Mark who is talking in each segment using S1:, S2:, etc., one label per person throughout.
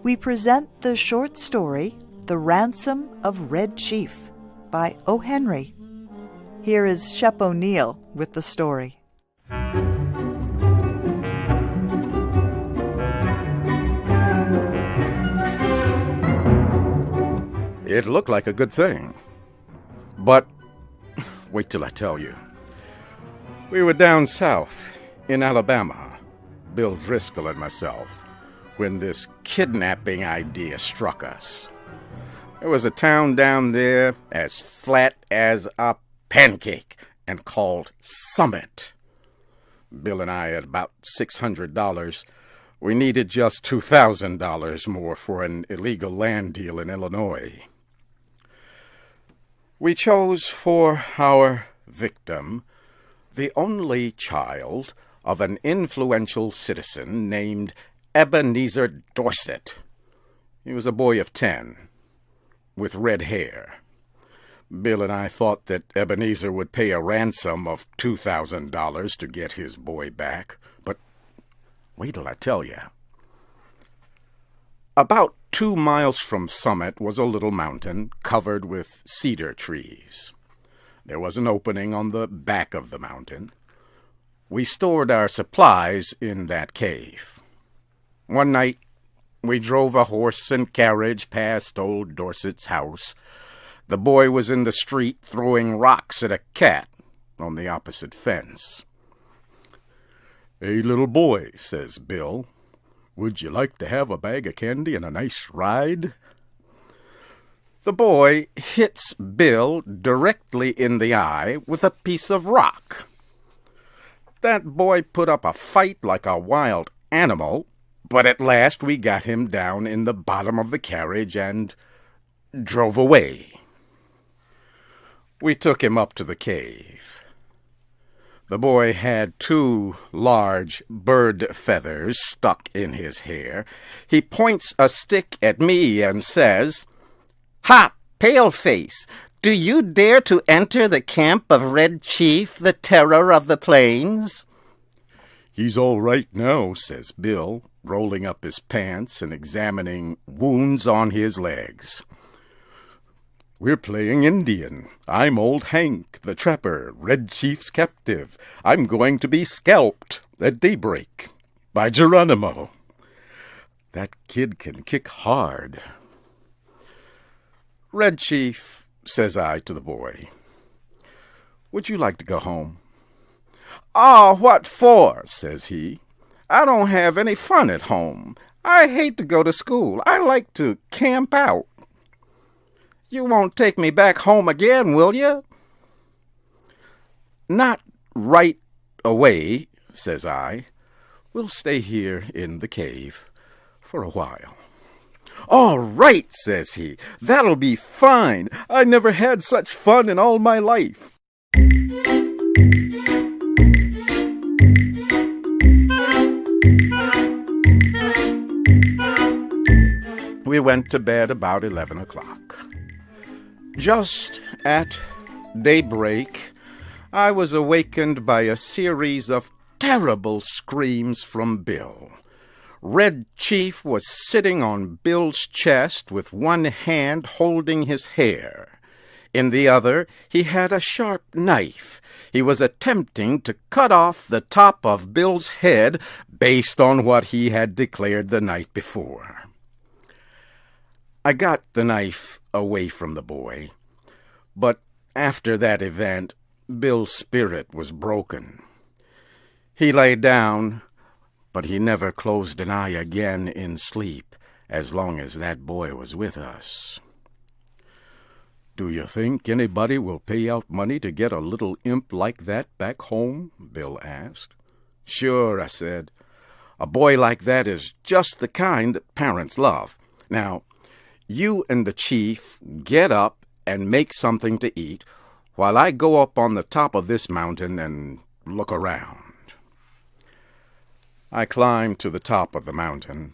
S1: We present the short story, The Ransom of Red Chief, by O. Henry. Here is Shep O'Neill with the story.
S2: It looked like a good thing. But wait till I tell you. We were down south in Alabama, Bill Driscoll and myself, when this kidnapping idea struck us. There was a town down there as flat as a pancake and called Summit. Bill and I had about $600. We needed just $2,000 more for an illegal land deal in Illinois. We chose for our victim the only child of an influential citizen named Ebenezer Dorset. He was a boy of 10, with red hair. Bill and I thought that Ebenezer would pay a ransom of $2,000 to get his boy back, but wait till I tell you. About 2 miles from Summit was a little mountain covered with cedar trees. There was an opening on the back of the mountain. We stored our supplies in that cave. One night, we drove a horse and carriage past old Dorset's house. The boy was in the street throwing rocks at a cat on the opposite fence. "Hey, little boy," says Bill, "would you like to have a bag of candy and a nice ride?" The boy hits Bill directly in the eye with a piece of rock. That boy put up a fight like a wild animal, but at last we got him down in the bottom of the carriage and drove away. We took him up to the cave. The boy had 2 large bird feathers stuck in his hair. He points a stick at me and says, "Ha, paleface, do you dare to enter the camp of Red Chief, the terror of the plains?" "He's all right now," says Bill, rolling up his pants and examining wounds on his legs. "We're playing Indian. I'm old Hank, the trapper, Red Chief's captive. I'm going to be scalped at daybreak by Geronimo. That kid can kick hard." "Red Chief," says I to the boy, "would you like to go home?" "Oh, what for?" says he. "I don't have any fun at home. I hate to go to school. I like to camp out." "You won't take me back home again, will you?" "Not right away," says I. "We'll stay here in the cave for a while." "All right," says he. "That'll be fine. I never had such fun in all my life." We went to bed about 11 o'clock. Just at daybreak, I was awakened by a series of terrible screams from Bill. Red Chief was sitting on Bill's chest with one hand holding his hair. In the other, he had a sharp knife. He was attempting to cut off the top of Bill's head based on what he had declared the night before. I got the knife away from the boy, but after that event, Bill's spirit was broken. He lay down, but he never closed an eye again in sleep as long as that boy was with us. "Do you think anybody will pay out money to get a little imp like that back home?" Bill asked. "Sure," I said. "A boy like that is just the kind that parents love. Now, you and the chief get up and make something to eat while I go up on the top of this mountain and look around." I climbed to the top of the mountain.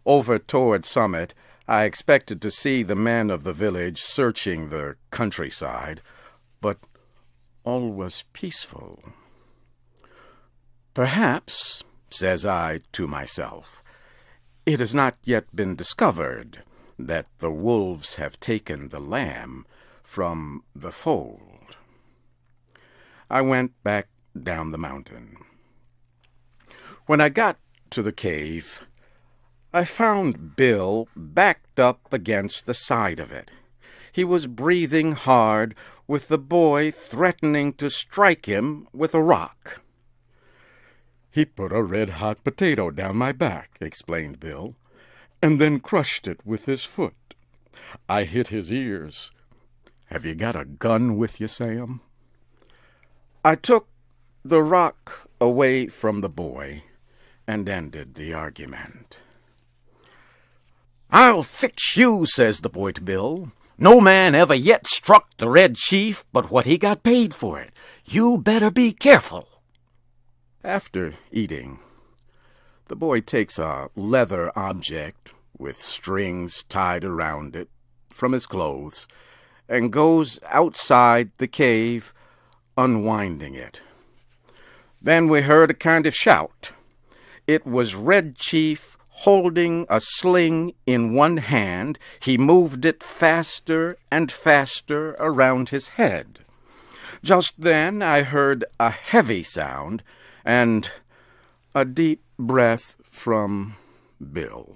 S2: Over toward Summit, I expected to see the men of the village searching the countryside, but all was peaceful. Perhaps, says I to myself, it has not yet been discovered that the wolves have taken the lamb from the fold. I went back down the mountain. When I got to the cave, I found Bill backed up against the side of it. He was breathing hard, with the boy threatening to strike him with a rock. "He put a red-hot potato down my back," explained Bill, "and then crushed it with his foot. I hit his ears. Have you got a gun with you, Sam?" I took the rock away from the boy and ended the argument. "I'll fix you," says the boy to Bill. "No man ever yet struck the Red Chief but what he got paid for it. You better be careful." After eating, the boy takes a leather object with strings tied around it from his clothes and goes outside the cave, unwinding it. Then we heard a kind of shout. It was Red Chief holding a sling in one hand. He moved it faster and faster around his head. Just then I heard a heavy sound and a deep breath from Bill.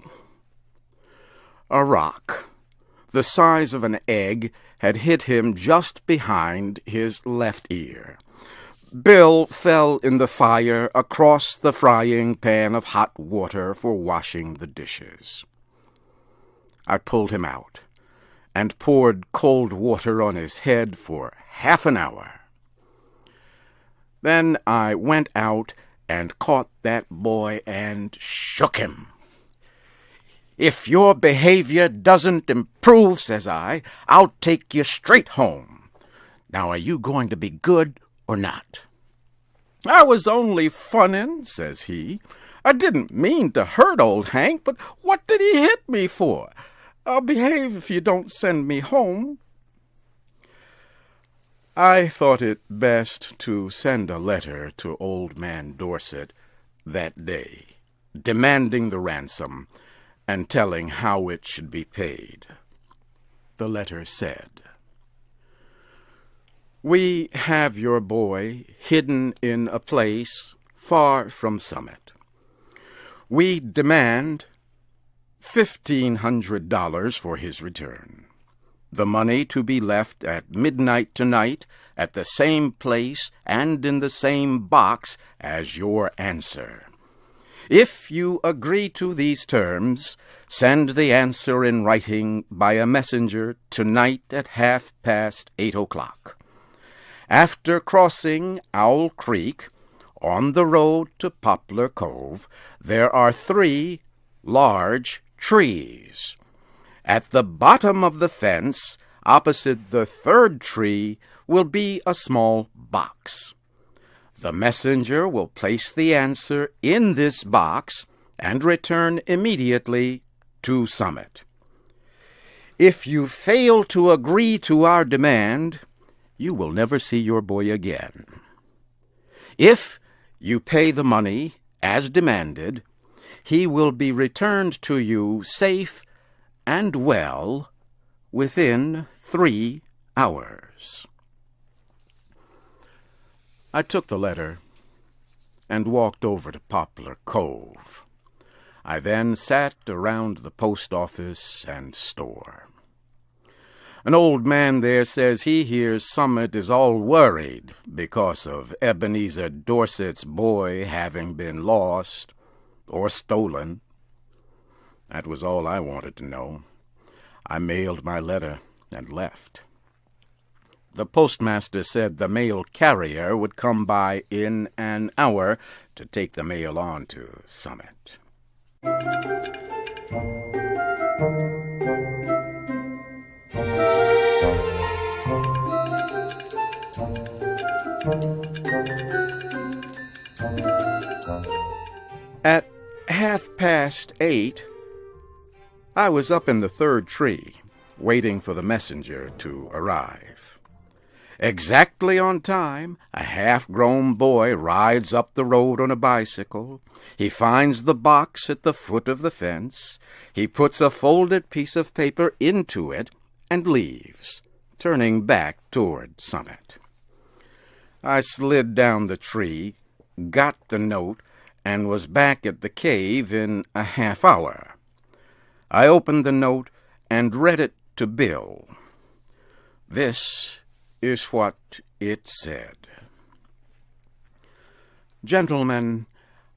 S2: A rock, the size of an egg, had hit him just behind his left ear. Bill fell in the fire across the frying pan of hot water for washing the dishes. I pulled him out and poured cold water on his head for half an hour. Then I went out and caught that boy and shook him. "If your behavior doesn't improve," says I, "I'll take you straight home. Now are you going to be good or not?" "I was only funnin'," says he. "I didn't mean to hurt old Hank, but what did he hit me for? I'll behave if you don't send me home." I thought it best to send a letter to Old Man Dorset that day, demanding the ransom and telling how it should be paid. The letter said, "We have your boy hidden in a place far from Summit. We demand $1,500 for his return. The money to be left at midnight tonight at the same place and in the same box as your answer. If you agree to these terms, send the answer in writing by a messenger tonight at 8:30. After crossing Owl Creek, on the road to Poplar Cove, there are 3 large trees. At the bottom of the fence, opposite the 3rd tree, will be a small box. The messenger will place the answer in this box and return immediately to Summit. If you fail to agree to our demand, you will never see your boy again. If you pay the money as demanded, he will be returned to you safe and well within 3 hours." I took the letter and walked over to Poplar Cove. I then sat around the post office and store. An old man there says he hears Summit is all worried because of Ebenezer Dorset's boy having been lost or stolen. That was all I wanted to know. I mailed my letter and left. The postmaster said the mail carrier would come by in an hour to take the mail on to Summit. At 8:30, I was up in the third tree, waiting for the messenger to arrive. Exactly on time, a half-grown boy rides up the road on a bicycle. He finds the box at the foot of the fence. He puts a folded piece of paper into it and leaves, turning back toward Summit. I slid down the tree, got the note, and was back at the cave in a half hour. I opened the note and read it to Bill. This is what it said. Gentlemen,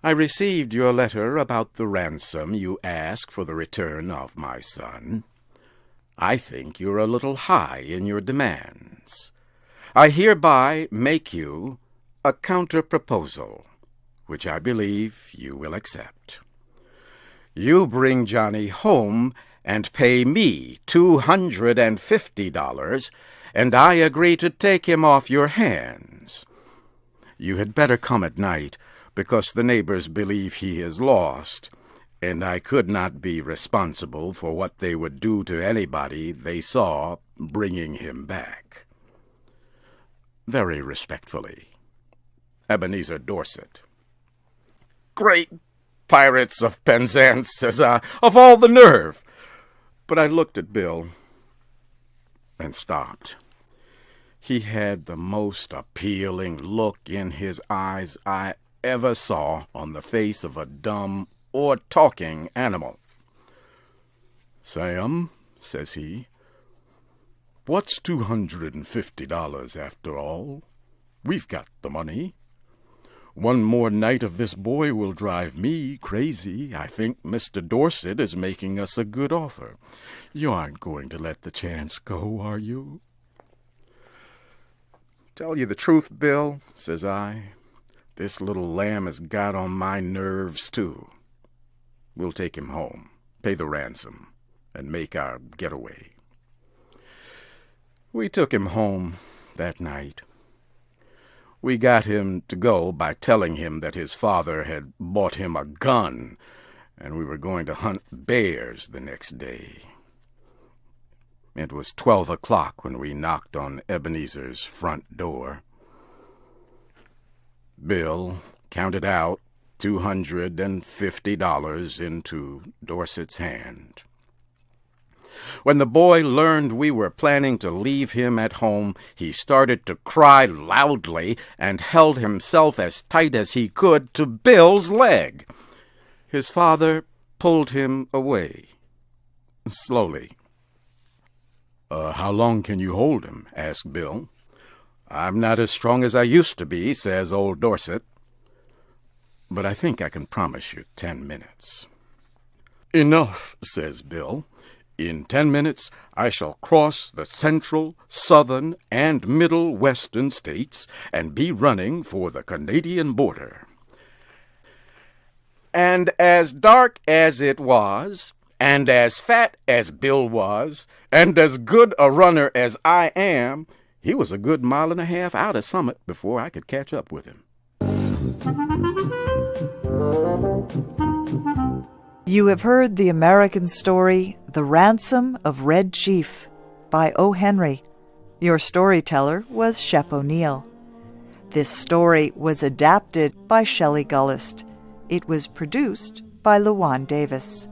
S2: I received your letter about the ransom you ask for the return of my son. I think you're a little high in your demands. I hereby make you a counter-proposal, which I believe you will accept. You bring Johnny home and pay me $250, and I agree to take him off your hands. You had better come at night, because the neighbors believe he is lost, and I could not be responsible for what they would do to anybody they saw bringing him back. Very respectfully, Ebenezer Dorset. Great Pirates of Penzance, says I, of all the nerve! But I looked at Bill and stopped. He had the most appealing look in his eyes I ever saw on the face of a dumb or talking animal. Sam, says he, what's $250 after all? We've got the money. One more night of this boy will drive me crazy. I think Mr. Dorset is making us a good offer. You aren't going to let the chance go, are you? Tell you the truth, Bill, says I. This little lamb has got on my nerves, too. We'll take him home, pay the ransom, and make our getaway. We took him home that night. We got him to go by telling him that his father had bought him a gun, and we were going to hunt bears the next day. It was 12 o'clock when we knocked on Ebenezer's front door. Bill counted out $250 into Dorset's hand. When the boy learned we were planning to leave him at home, he started to cry loudly and held himself as tight as he could to Bill's leg. His father pulled him away, slowly. How long can you hold him? Asked Bill. I'm not as strong as I used to be, says old Dorset. But I think I can promise you 10 minutes. Enough, says Bill. In 10 minutes, I shall cross the central, southern, and middle western states and be running for the Canadian border. And as dark as it was, and as fat as Bill was, and as good a runner as I am, he was a good mile and a half out of Summit before I could catch up with him.
S1: You have heard the American story, The Ransom of Red Chief, by O. Henry. Your storyteller was Shep O'Neill. This story was adapted by Shelley Gullist. It was produced by LaJuan Davis.